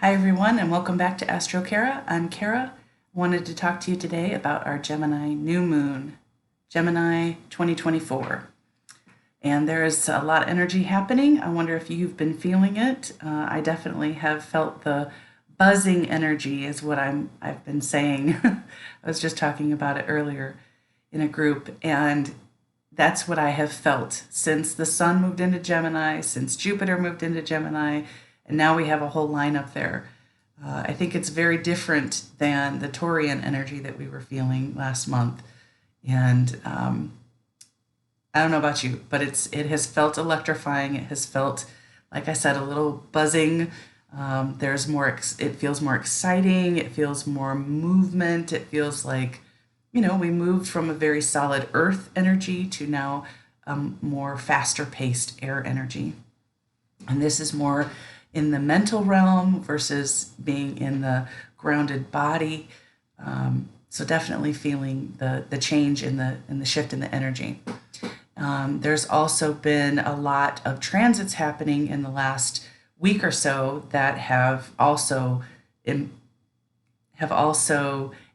Hi everyone, and welcome back to Astro Kara. I'm Kara. Wanted to talk to you today about our Gemini new moon, Gemini 2024. And there is a lot of energy happening. I wonder if you've been feeling it. I definitely have felt the buzzing energy is what I've been saying. I was just talking about it earlier in a group, and that's what I have felt since the sun moved into Gemini, since Jupiter moved into Gemini, and now we have a whole lineup there. I think it's very different than the Taurian energy that we were feeling last month. And I don't know about you, but it has felt electrifying. It has felt, like I said, a little buzzing. There's more. It feels more exciting. It feels more movement. It feels like, we moved from a very solid Earth energy to now more faster paced air energy. And this is more in the mental realm versus being in the grounded body. So definitely feeling the change in the shift in the energy. There's also been a lot of transits happening in the last week or so that have also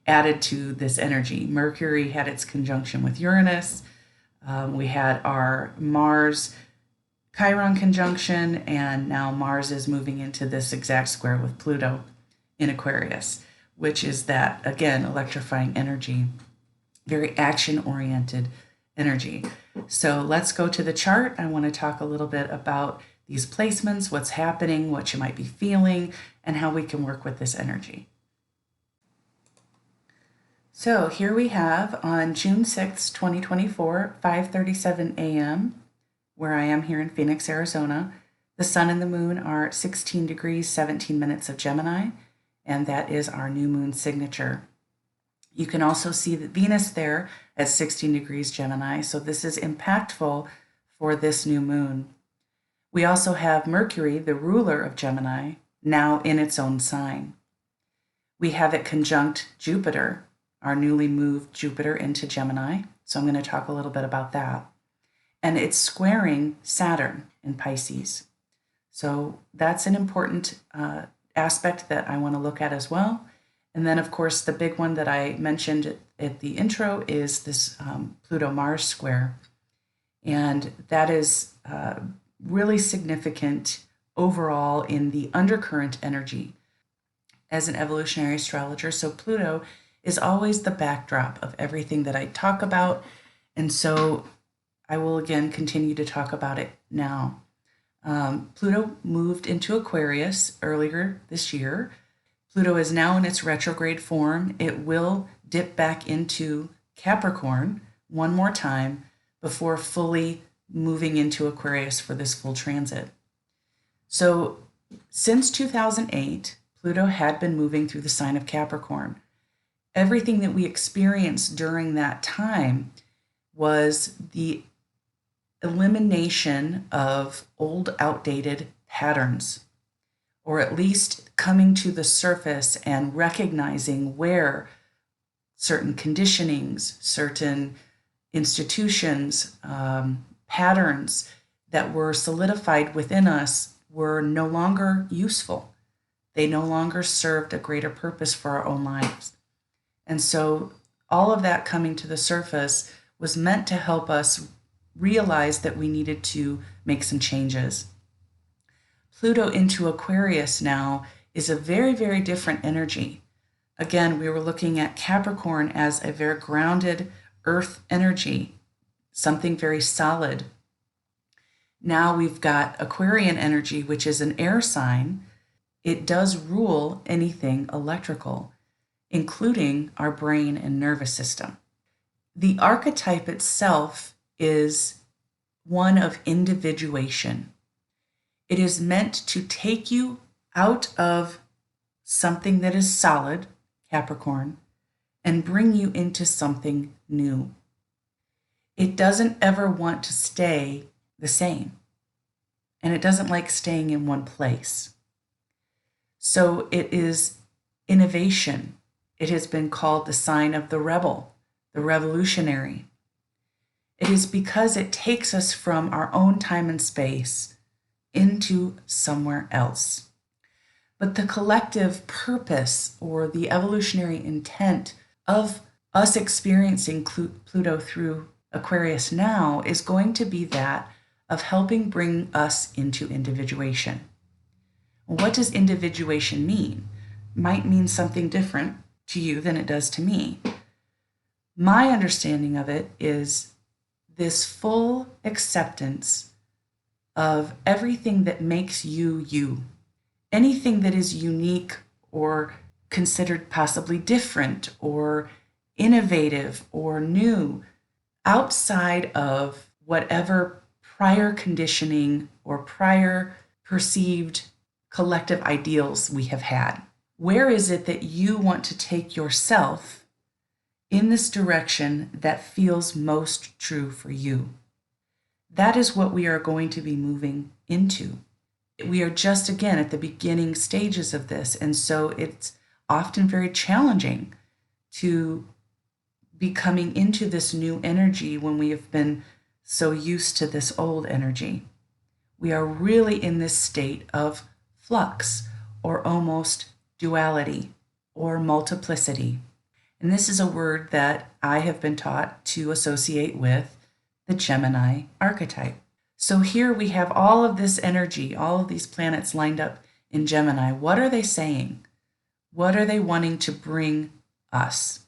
added to this energy. Mercury had its conjunction with Uranus. We had our Mars Chiron conjunction, and now Mars is moving into this exact square with Pluto in Aquarius, which is that, again, electrifying energy, very action-oriented energy. So let's go to the chart. I want to talk a little bit about these placements, what's happening, what you might be feeling, and how we can work with this energy. So here we have on June 6, 2024, 5:37 a.m., where I am here in Phoenix, Arizona. The sun and the moon are 16 degrees, 17 minutes of Gemini, and that is our new moon signature. You can also see that Venus there at 16 degrees Gemini, so this is impactful for this new moon. We also have Mercury, the ruler of Gemini, now in its own sign. We have it conjunct Jupiter, our newly moved Jupiter into Gemini, so I'm going to talk a little bit about that. And it's squaring Saturn in Pisces. So that's an important aspect that I want to look at as well. And then, of course, the big one that I mentioned at the intro is this Pluto-Mars square. And that is really significant overall in the undercurrent energy as an evolutionary astrologer. So Pluto is always the backdrop of everything that I talk about. And so I will again continue to talk about it now. Pluto moved into Aquarius earlier this year. Pluto is now in its retrograde form. It will dip back into Capricorn one more time before fully moving into Aquarius for this full transit. So since 2008, Pluto had been moving through the sign of Capricorn. Everything that we experienced during that time was the elimination of old, outdated patterns, or at least coming to the surface and recognizing where certain conditionings, certain institutions, patterns that were solidified within us were no longer useful. They no longer served a greater purpose for our own lives. And so all of that coming to the surface was meant to help us realize that we needed to make some changes. Pluto into Aquarius now is a very, very different energy. Again, we were looking at Capricorn as a very grounded earth energy, something very solid. Now we've got Aquarian energy, which is an air sign. It does rule anything electrical, including our brain and nervous system. The archetype itself is one of individuation. It is meant to take you out of something that is solid, Capricorn, and bring you into something new. It doesn't ever want to stay the same, and it doesn't like staying in one place. So it is innovation. It has been called the sign of the rebel, the revolutionary. It is because it takes us from our own time and space into somewhere else. But the collective purpose or the evolutionary intent of us experiencing Pluto through Aquarius now is going to be that of helping bring us into individuation. What does individuation mean? Might mean something different to you than it does to me. My understanding of it is this full acceptance of everything that makes you you. Anything that is unique or considered possibly different or innovative or new outside of whatever prior conditioning or prior perceived collective ideals we have had. Where is it that you want to take yourself in this direction that feels most true for you? That is what we are going to be moving into. We are just, again, at the beginning stages of this, and so it's often very challenging to be coming into this new energy when we have been so used to this old energy. We are really in this state of flux, or almost duality, or multiplicity. And this is a word that I have been taught to associate with the Gemini archetype. So here we have all of this energy, all of these planets lined up in Gemini. What are they saying? What are they wanting to bring us?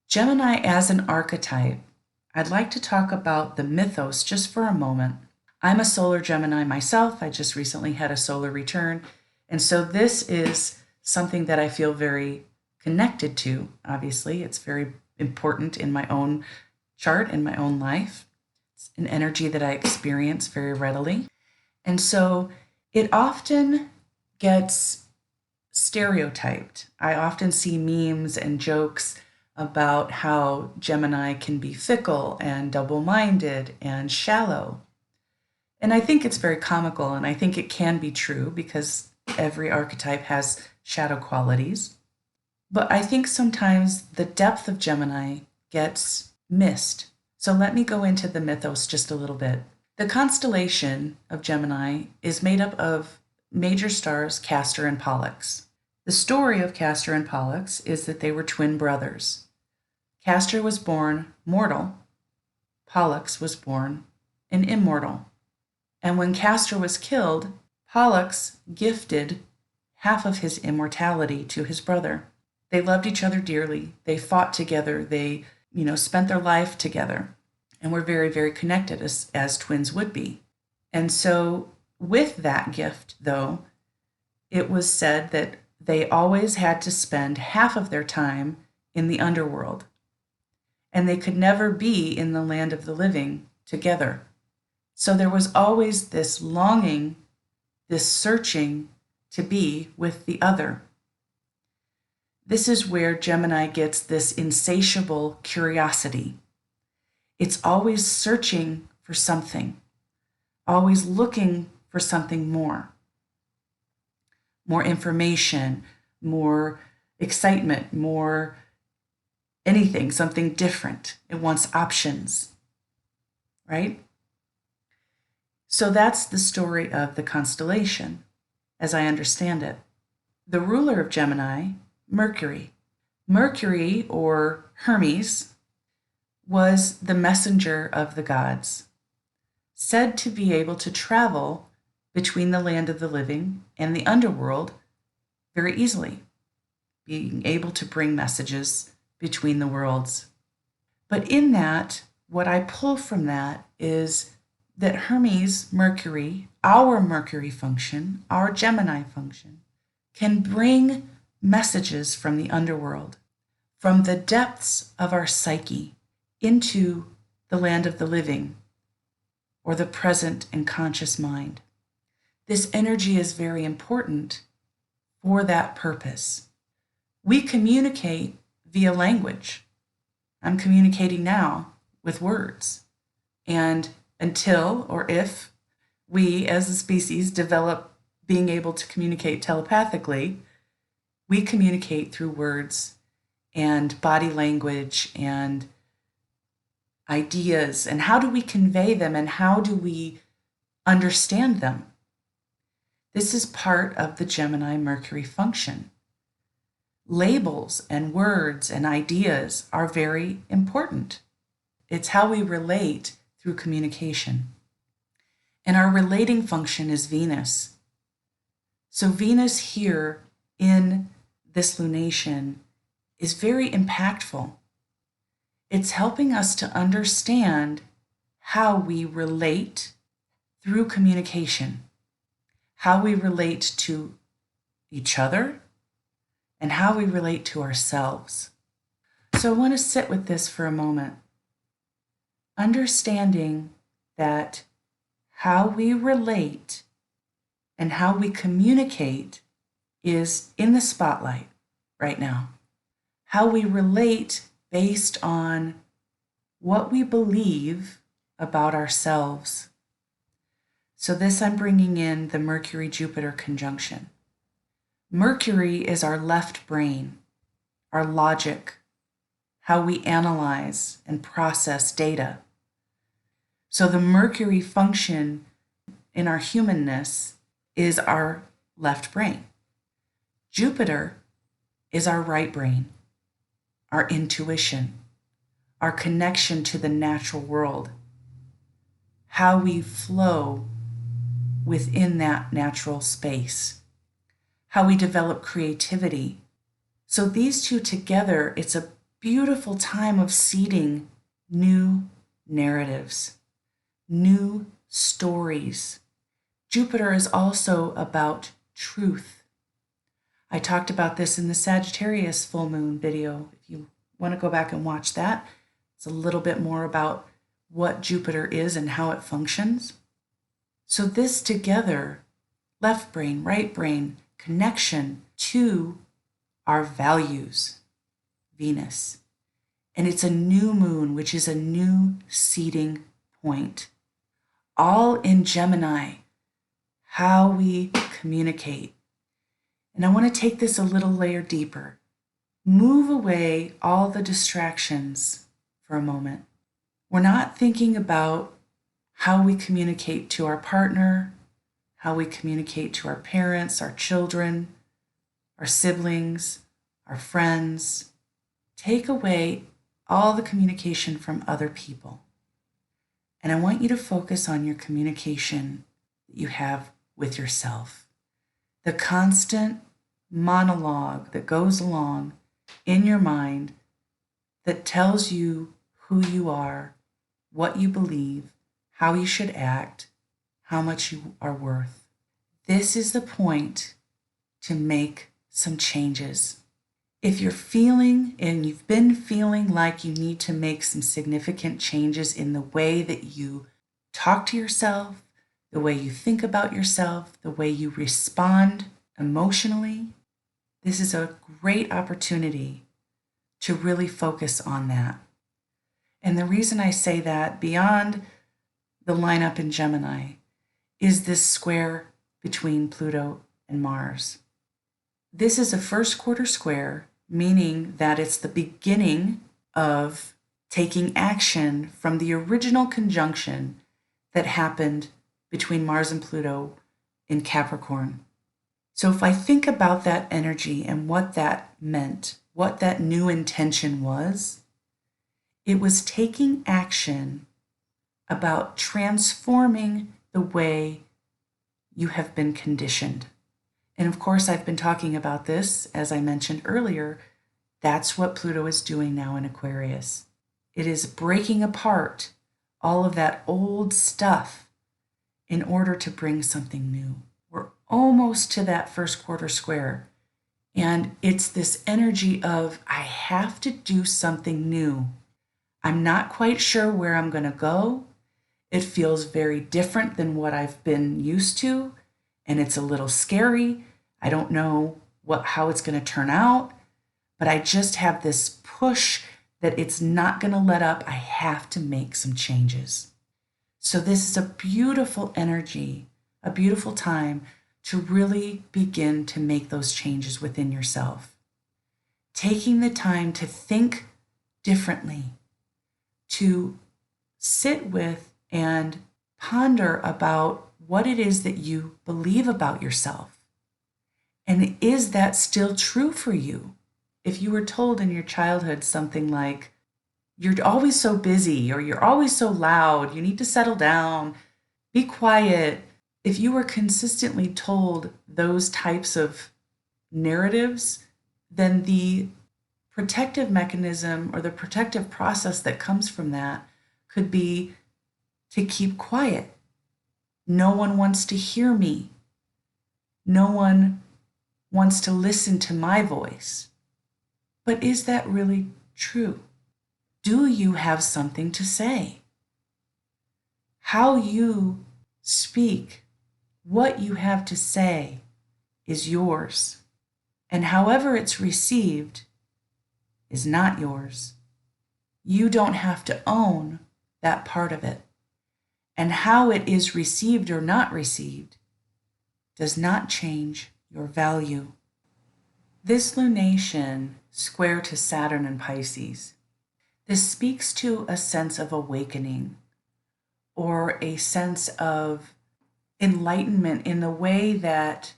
Gemini as an archetype, I'd like to talk about the mythos just for a moment. I'm a solar Gemini myself. I just recently had a solar return. And so this is something that I feel very connected to. Obviously, it's very important in my own chart, in my own life. It's an energy that I experience very readily. And so it often gets stereotyped. I often see memes and jokes about how Gemini can be fickle and double-minded and shallow. And I think it's very comical, and I think it can be true because every archetype has shadow qualities. But I think sometimes the depth of Gemini gets missed. So let me go into the mythos just a little bit. The constellation of Gemini is made up of major stars Castor and Pollux. The story of Castor and Pollux is that they were twin brothers. Castor was born mortal, Pollux was born an immortal. And when Castor was killed, Pollux gifted half of his immortality to his brother. They loved each other dearly. They fought together. They, spent their life together and were very, very connected as twins would be. And so with that gift, though, it was said that they always had to spend half of their time in the underworld, and they could never be in the land of the living together. So there was always this longing, this searching to be with the other. This is where Gemini gets this insatiable curiosity. It's always searching for something, always looking for something more. More information, more excitement, more anything, something different. It wants options, right? So that's the story of the constellation, as I understand it. The ruler of Gemini, Mercury. Mercury, or Hermes, was the messenger of the gods, said to be able to travel between the land of the living and the underworld very easily, being able to bring messages between the worlds. But in that, what I pull from that is that Hermes, Mercury, our Mercury function, our Gemini function, can bring messages from the underworld, from the depths of our psyche into the land of the living, or the present and conscious mind. This energy is very important for that purpose. We communicate via language. I'm communicating now with words. And until or if we as a species develop being able to communicate telepathically, we communicate through words and body language and ideas. And how do we convey them and how do we understand them? This is part of the Gemini Mercury function. Labels and words and ideas are very important. It's how we relate through communication. And our relating function is Venus. So Venus here in this lunation is very impactful. It's helping us to understand how we relate through communication, how we relate to each other, and how we relate to ourselves. So I want to sit with this for a moment, understanding that how we relate and how we communicate is in the spotlight right now. How we relate based on what we believe about ourselves. So this I'm bringing in the Mercury-Jupiter conjunction. Mercury is our left brain, our logic, how we analyze and process data. So the Mercury function in our humanness is our left brain. Jupiter is our right brain, our intuition, our connection to the natural world, how we flow within that natural space, how we develop creativity. So these two together, it's a beautiful time of seeding new narratives, new stories. Jupiter is also about truth. I talked about this in the Sagittarius full moon video. If you want to go back and watch that, it's a little bit more about what Jupiter is and how it functions. So this together, left brain, right brain, connection to our values, Venus. And it's a new moon, which is a new seeding point. All in Gemini, how we communicate. And I want to take this a little layer deeper. Move away all the distractions for a moment. We're not thinking about how we communicate to our partner, how we communicate to our parents, our children, our siblings, our friends. Take away all the communication from other people. And I want you to focus on your communication that you have with yourself. The constant monologue that goes along in your mind that tells you who you are, what you believe, how you should act, how much you are worth. This is the point to make some changes. If you're feeling and you've been feeling like you need to make some significant changes in the way that you talk to yourself, the way you think about yourself, the way you respond emotionally, this is a great opportunity to really focus on that. And the reason I say that beyond the lineup in Gemini is this square between Pluto and Mars. This is a first quarter square, meaning that it's the beginning of taking action from the original conjunction that happened between Mars and Pluto in Capricorn. So if I think about that energy and what that meant, what that new intention was, it was taking action about transforming the way you have been conditioned. And of course, I've been talking about this, as I mentioned earlier. That's what Pluto is doing now in Aquarius. It is breaking apart all of that old stuff in order to bring something new. We're almost to that first quarter square. And it's this energy of, I have to do something new. I'm not quite sure where I'm going to go. It feels very different than what I've been used to, and it's a little scary. I don't know how it's going to turn out, but I just have this push that it's not going to let up. I have to make some changes. So this is a beautiful energy, a beautiful time to really begin to make those changes within yourself. Taking the time to think differently, to sit with and ponder about what it is that you believe about yourself. And is that still true for you? If you were told in your childhood something like, you're always so busy, or you're always so loud, you need to settle down, be quiet. If you were consistently told those types of narratives, then the protective mechanism or the protective process that comes from that could be to keep quiet. No one wants to hear me. No one wants to listen to my voice. But is that really true? Do you have something to say? How you speak, what you have to say is yours. And however it's received is not yours. You don't have to own that part of it. And how it is received or not received does not change your value. This lunation square to Saturn and Pisces, this speaks to a sense of awakening or a sense of enlightenment in the way that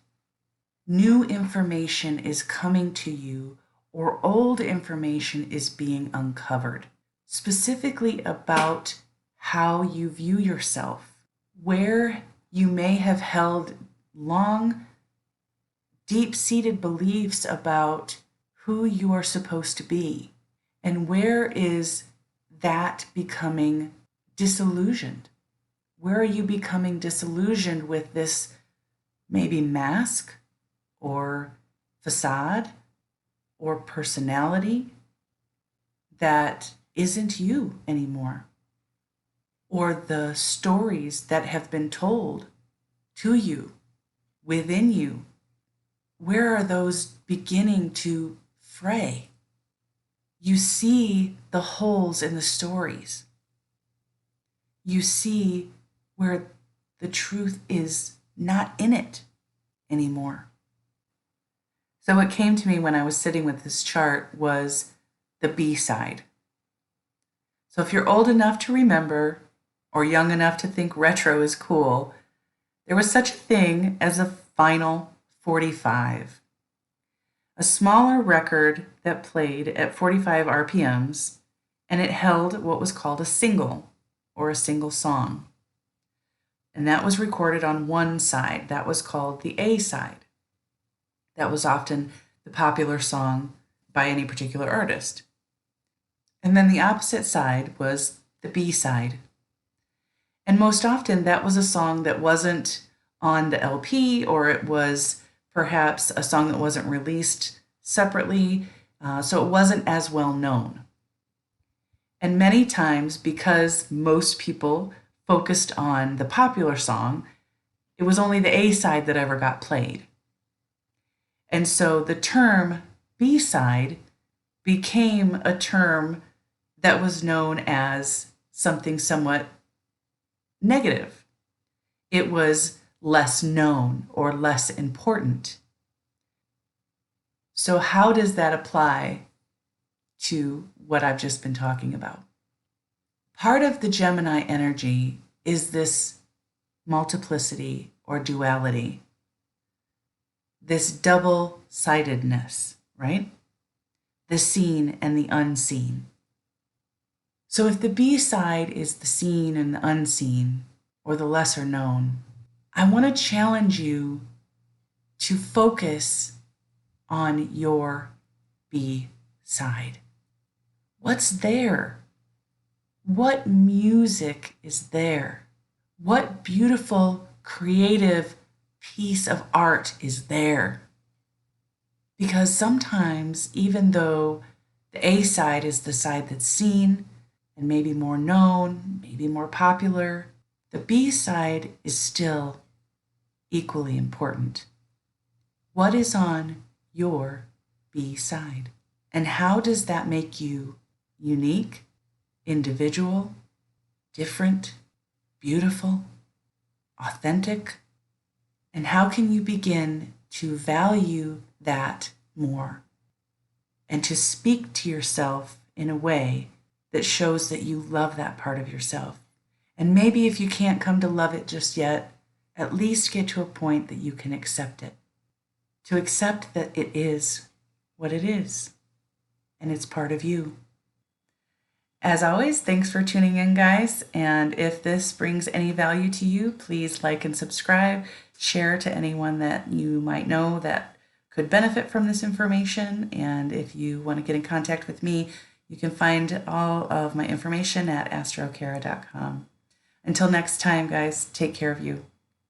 new information is coming to you or old information is being uncovered, specifically about how you view yourself, where you may have held long, deep-seated beliefs about who you are supposed to be, and where is that becoming disillusioned? Where are you becoming disillusioned with this maybe mask or facade or personality that isn't you anymore? Or the stories that have been told to you, within you, where are those beginning to fray? You see the holes in the stories. You see where the truth is not in it anymore. So what came to me when I was sitting with this chart was the B side. So if you're old enough to remember, or young enough to think retro is cool, there was such a thing as a final 45. A smaller record that played at 45 RPMs, and it held what was called a single, or a single song. And that was recorded on one side. That was called the A side. That was often the popular song by any particular artist. And then the opposite side was the B side. And most often that was a song that wasn't on the LP, or it was perhaps a song that wasn't released separately, so it wasn't as well known. And many times, because most people focused on the popular song, it was only the A side that ever got played. And so the term B side became a term that was known as something somewhat negative. It was less known or less important. So how does that apply to what I've just been talking about? Part of the Gemini energy is this multiplicity or duality, this double-sidedness, right? The seen and the unseen. So if the B side is the seen and the unseen, or the lesser known, I want to challenge you to focus on your B side. What's there? What music is there? What beautiful, creative piece of art is there? Because sometimes, even though the A side is the side that's seen and maybe more known, maybe more popular, the B side is still equally important. What is on your B side? And how does that make you unique, individual, different, beautiful, authentic? And how can you begin to value that more and to speak to yourself in a way that shows that you love that part of yourself? And maybe if you can't come to love it just yet, at least get to a point that you can accept it. To accept that it is what it is, and it's part of you. As always, thanks for tuning in, guys. And if this brings any value to you, please like and subscribe, share to anyone that you might know that could benefit from this information. And if you want to get in contact with me, you can find all of my information at astrokara.com. Until next time, guys, take care of you.